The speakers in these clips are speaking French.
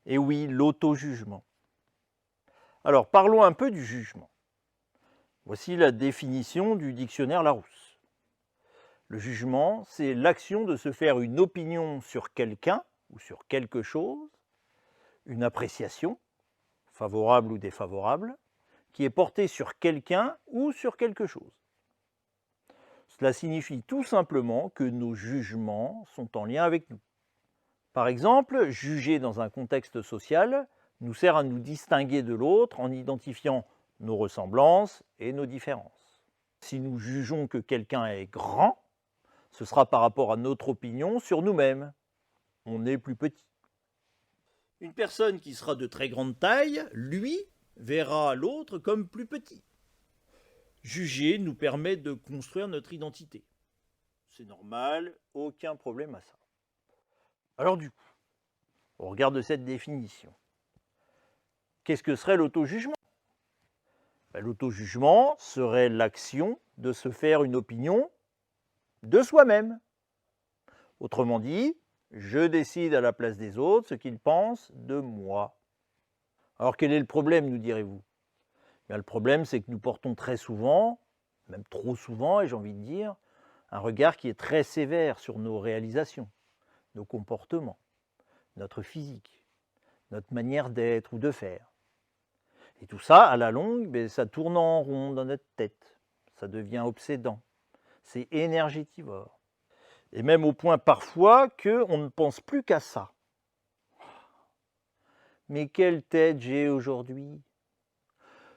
Et oui, l'auto-jugement. Alors, parlons un peu du jugement. Voici la définition du dictionnaire Larousse. Le jugement, c'est l'action de se faire une opinion sur quelqu'un ou sur quelque chose, une appréciation, favorable ou défavorable, qui est portée sur quelqu'un ou sur quelque chose. Cela signifie tout simplement que nos jugements sont en lien avec nous. Par exemple, juger dans un contexte social nous sert à nous distinguer de l'autre en identifiant nos ressemblances et nos différences. Si nous jugeons que quelqu'un est grand, ce sera par rapport à notre opinion sur nous-mêmes. On est plus petit. Une personne qui sera de très grande taille, lui, verra l'autre comme plus petit. Juger nous permet de construire notre identité. C'est normal, aucun problème à ça. Alors du coup, au regard de cette définition, qu'est-ce que serait l'auto-jugement? L'auto-jugement serait l'action de se faire une opinion de soi-même. Autrement dit, je décide à la place des autres ce qu'ils pensent de moi. Alors quel est le problème, nous direz-vous? Le problème, c'est que nous portons très souvent, même trop souvent, et j'ai envie de dire, un regard qui est très sévère sur nos réalisations, nos comportements, notre physique, notre manière d'être ou de faire. Et tout ça, à la longue, ça tourne en rond dans notre tête. Ça devient obsédant. C'est énergétivore. Et même au point parfois qu'on ne pense plus qu'à ça. Mais quelle tête j'ai aujourd'hui?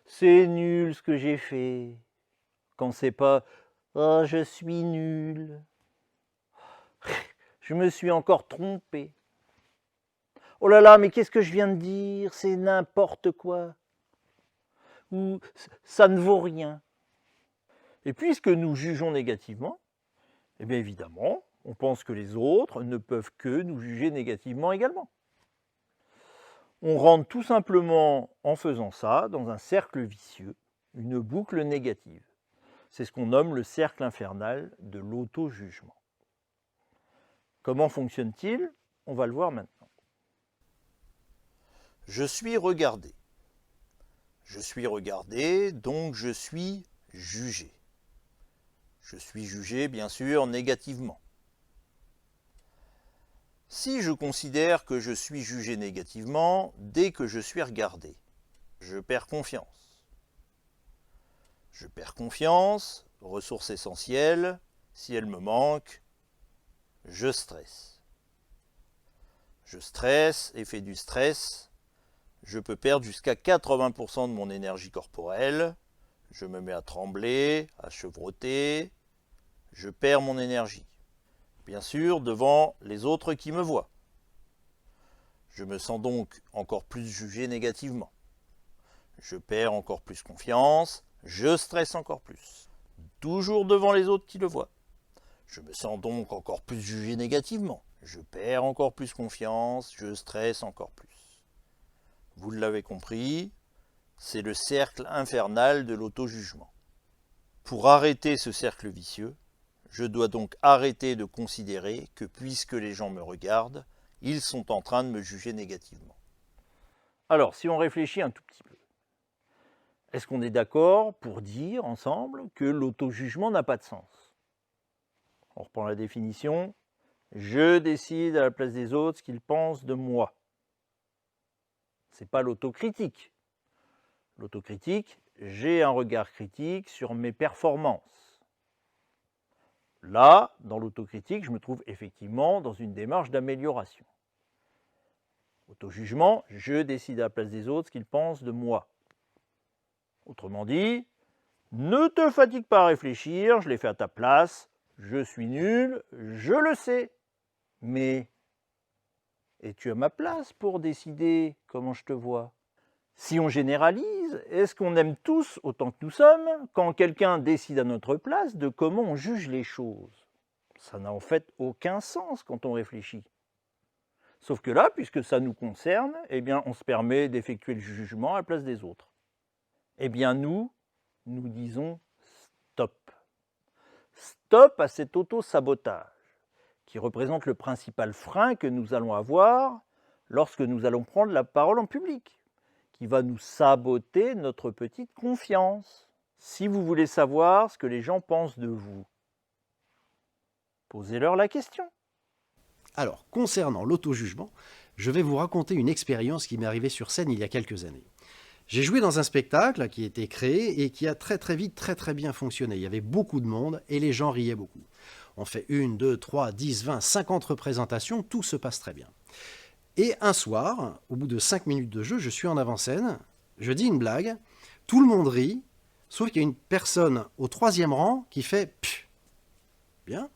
C'est nul ce que j'ai fait. Quand c'est pas « oh, je suis nul ». Je me suis encore trompé. Oh là là, mais qu'est-ce que je viens de dire? C'est n'importe quoi. Ou ça ne vaut rien. Et puisque nous jugeons négativement, eh bien évidemment, on pense que les autres ne peuvent que nous juger négativement également. On rentre tout simplement en faisant ça dans un cercle vicieux, une boucle négative. C'est ce qu'on nomme le cercle infernal de l'auto-jugement. Comment fonctionne-t-il? On va le voir maintenant. Je suis regardé. Je suis regardé, donc je suis jugé. Je suis jugé, bien sûr, négativement. Si je considère que je suis jugé négativement dès que je suis regardé, je perds confiance. Je perds confiance, ressource essentielle, si elle me manque, je stresse. Je stresse, effet du stress, je peux perdre jusqu'à 80% de mon énergie corporelle, je me mets à trembler, à chevrotter, je perds mon énergie. Bien sûr, devant les autres qui me voient. Je me sens donc encore plus jugé négativement. Je perds encore plus confiance, je stresse encore plus. Toujours devant les autres qui le voient. Je me sens donc encore plus jugé négativement. Je perds encore plus confiance, je stresse encore plus. Vous l'avez compris, c'est le cercle infernal de l'auto-jugement. Pour arrêter ce cercle vicieux, je dois donc arrêter de considérer que puisque les gens me regardent, ils sont en train de me juger négativement. Alors, si on réfléchit un tout petit peu, est-ce qu'on est d'accord pour dire ensemble que l'auto-jugement n'a pas de sens? On reprend la définition. Je décide à la place des autres ce qu'ils pensent de moi. Ce n'est pas l'autocritique. L'autocritique, j'ai un regard critique sur mes performances. Là, dans l'autocritique, je me trouve effectivement dans une démarche d'amélioration. Auto-jugement, je décide à la place des autres ce qu'ils pensent de moi. Autrement dit, ne te fatigue pas à réfléchir, je l'ai fait à ta place, je suis nul, je le sais. Mais es-tu à ma place pour décider comment je te vois? Si on généralise, est-ce qu'on aime tous autant que nous sommes quand quelqu'un décide à notre place de comment on juge les choses? Ça n'a en fait aucun sens quand on réfléchit. Sauf que là, puisque ça nous concerne, eh bien, on se permet d'effectuer le jugement à la place des autres. Eh bien, nous disons stop. Stop à cet auto-sabotage qui représente le principal frein que nous allons avoir lorsque nous allons prendre la parole en public, qui va nous saboter notre petite confiance. Si vous voulez savoir ce que les gens pensent de vous, posez-leur la question. Alors, concernant l'auto-jugement, je vais vous raconter une expérience qui m'est arrivée sur scène il y a quelques années. J'ai joué dans un spectacle qui a été créé et qui a très vite, très bien fonctionné. Il y avait beaucoup de monde et les gens riaient beaucoup. On fait 1, 2, 3, 10, 20, 50 représentations, tout se passe très bien. Et un soir, au bout de 5 minutes de jeu, je suis en avant-scène, je dis une blague, tout le monde rit, sauf qu'il y a une personne au 3e rang qui fait « pfff ». Bien.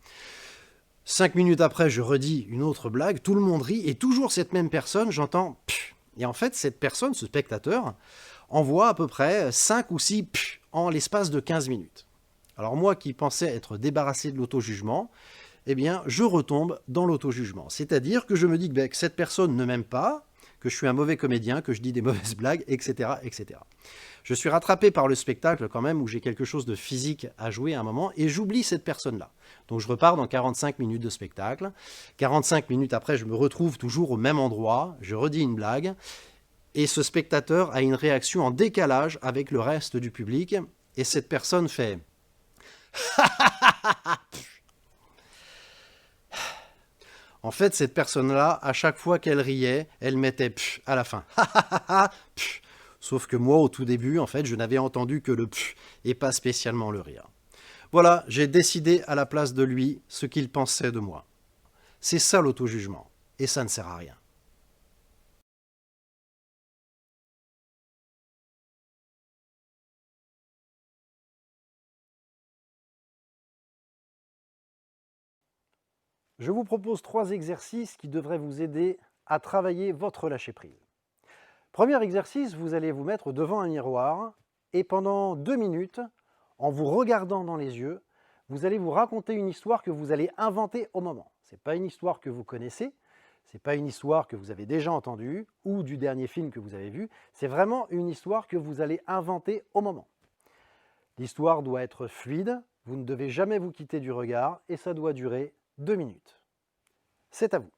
5 minutes après, je redis une autre blague, tout le monde rit, et toujours cette même personne, j'entends « pfff ». Et en fait, cette personne, ce spectateur, envoie à peu près 5 ou 6 « pfff » en l'espace de 15 minutes. Alors moi qui pensais être débarrassé de l'auto-jugement, eh bien, je retombe dans l'auto-jugement. C'est-à-dire que je me dis que cette personne ne m'aime pas, que je suis un mauvais comédien, que je dis des mauvaises blagues, etc., etc. Je suis rattrapé par le spectacle quand même, où j'ai quelque chose de physique à jouer à un moment, et j'oublie cette personne-là. Donc je repars dans 45 minutes de spectacle. 45 minutes après, je me retrouve toujours au même endroit, je redis une blague, et ce spectateur a une réaction en décalage avec le reste du public, et cette personne fait... En fait, cette personne-là, à chaque fois qu'elle riait, elle mettait pff à la fin. Pff. Sauf que moi, au tout début, en fait, je n'avais entendu que le pff et pas spécialement le rire. Voilà, j'ai décidé à la place de lui ce qu'il pensait de moi. C'est ça l'auto-jugement, et ça ne sert à rien. Je vous propose 3 exercices qui devraient vous aider à travailler votre lâcher-prise. Premier exercice, vous allez vous mettre devant un miroir et pendant 2 minutes, en vous regardant dans les yeux, vous allez vous raconter une histoire que vous allez inventer au moment. Ce n'est pas une histoire que vous connaissez, ce n'est pas une histoire que vous avez déjà entendue ou du dernier film que vous avez vu, c'est vraiment une histoire que vous allez inventer au moment. L'histoire doit être fluide, vous ne devez jamais vous quitter du regard et ça doit durer 2 minutes. C'est à vous.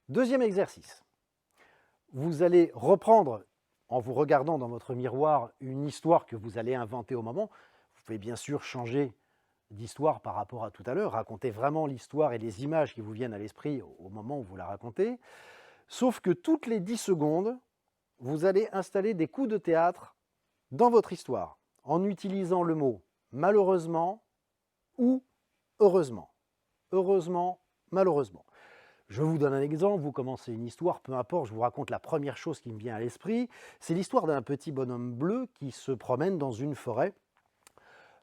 Deuxième exercice. Vous allez reprendre, en vous regardant dans votre miroir, une histoire que vous allez inventer au moment. Vous pouvez bien sûr changer d'histoire par rapport à tout à l'heure, raconter vraiment l'histoire et les images qui vous viennent à l'esprit au moment où vous la racontez. Sauf que toutes les 10 secondes, vous allez installer des coups de théâtre dans votre histoire, en utilisant le mot « malheureusement » ou « heureusement ». Heureusement, malheureusement. Je vous donne un exemple, vous commencez une histoire, peu importe, je vous raconte la première chose qui me vient à l'esprit. C'est l'histoire d'un petit bonhomme bleu qui se promène dans une forêt.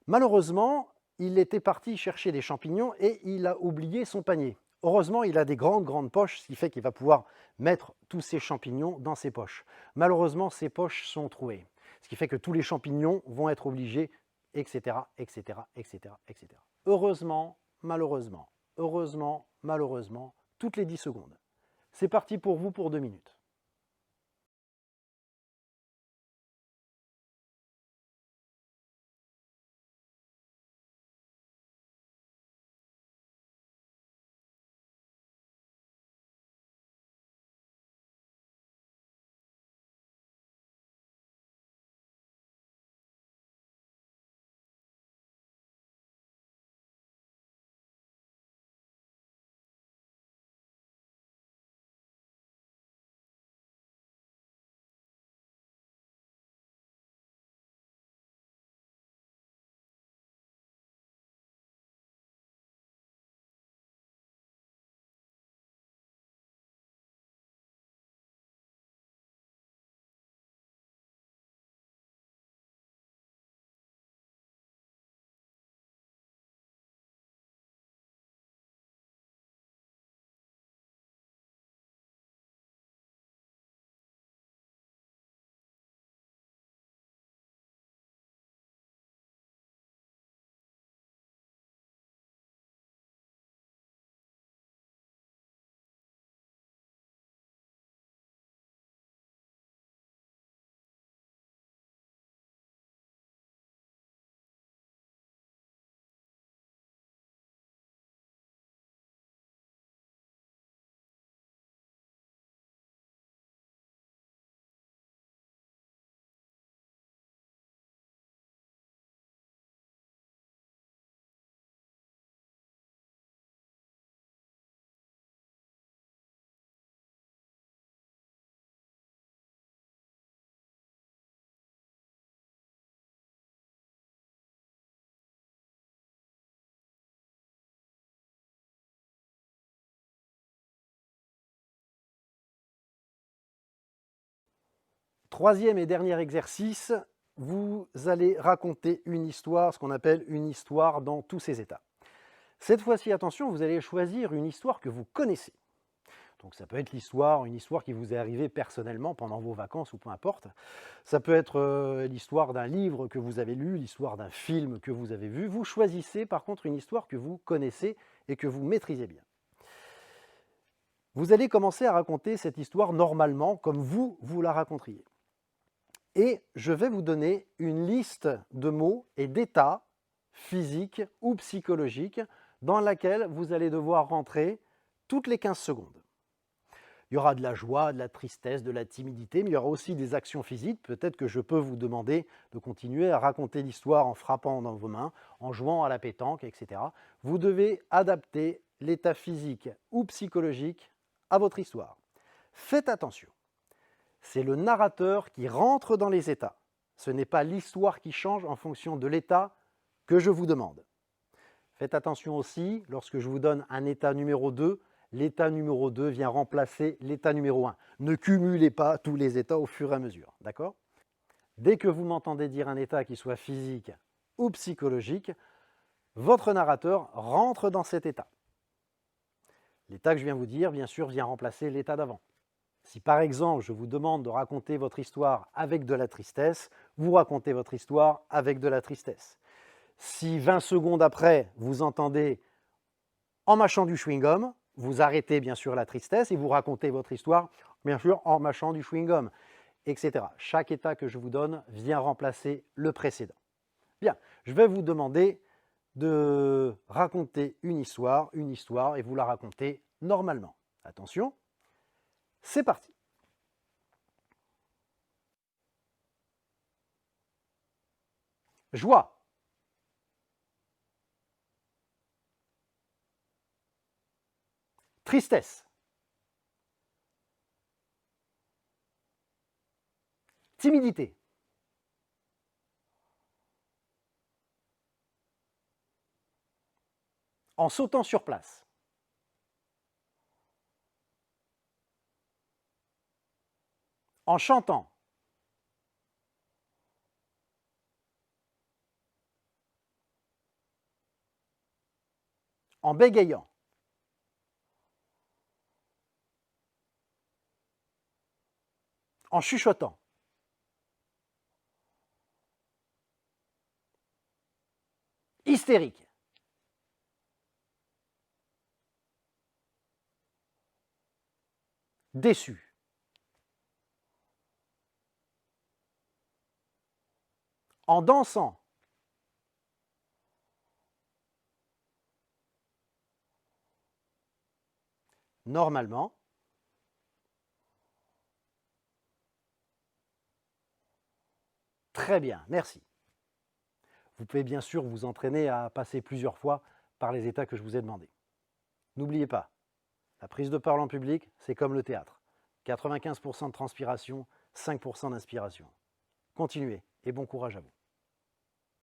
Malheureusement, il était parti chercher des champignons et il a oublié son panier. Heureusement, il a des grandes poches, ce qui fait qu'il va pouvoir mettre tous ses champignons dans ses poches. Malheureusement, ses poches sont trouées, ce qui fait que tous les champignons vont être obligés, etc., etc., etc., etc. Heureusement, malheureusement, heureusement, malheureusement, toutes les 10 secondes. C'est parti pour vous pour 2 minutes. Troisième et dernier exercice, vous allez raconter une histoire, ce qu'on appelle une histoire dans tous ses états. Cette fois-ci, attention, vous allez choisir une histoire que vous connaissez. Donc ça peut être une histoire qui vous est arrivée personnellement pendant vos vacances ou peu importe. Ça peut être l'histoire d'un livre que vous avez lu, l'histoire d'un film que vous avez vu. Vous choisissez par contre une histoire que vous connaissez et que vous maîtrisez bien. Vous allez commencer à raconter cette histoire normalement, comme vous la raconteriez. Et je vais vous donner une liste de mots et d'états physiques ou psychologiques dans laquelle vous allez devoir rentrer toutes les 15 secondes. Il y aura de la joie, de la tristesse, de la timidité, mais il y aura aussi des actions physiques. Peut-être que je peux vous demander de continuer à raconter l'histoire en frappant dans vos mains, en jouant à la pétanque, etc. Vous devez adapter l'état physique ou psychologique à votre histoire. Faites attention. C'est le narrateur qui rentre dans les états. Ce n'est pas l'histoire qui change en fonction de l'état que je vous demande. Faites attention aussi, lorsque je vous donne un état numéro 2, l'état numéro 2 vient remplacer l'état numéro 1. Ne cumulez pas tous les états au fur et à mesure, d'accord? Dès que vous m'entendez dire un état qui soit physique ou psychologique, votre narrateur rentre dans cet état. L'état que je viens vous dire, bien sûr, vient remplacer l'état d'avant. Si par exemple, je vous demande de raconter votre histoire avec de la tristesse, vous racontez votre histoire avec de la tristesse. Si 20 secondes après, vous entendez « en mâchant du chewing-gum », vous arrêtez bien sûr la tristesse et vous racontez votre histoire, bien sûr, en mâchant du chewing-gum, etc. Chaque état que je vous donne vient remplacer le précédent. Bien, je vais vous demander de raconter une histoire, et vous la racontez normalement. Attention, c'est parti. Joie. Tristesse. Timidité. En sautant sur place. en chantant, en bégayant, en chuchotant, hystérique, déçu, en dansant, normalement, très bien, merci. Vous pouvez bien sûr vous entraîner à passer plusieurs fois par les états que je vous ai demandés. N'oubliez pas, la prise de parole en public, c'est comme le théâtre. 95% de transpiration, 5% d'inspiration. Continuez et bon courage à vous.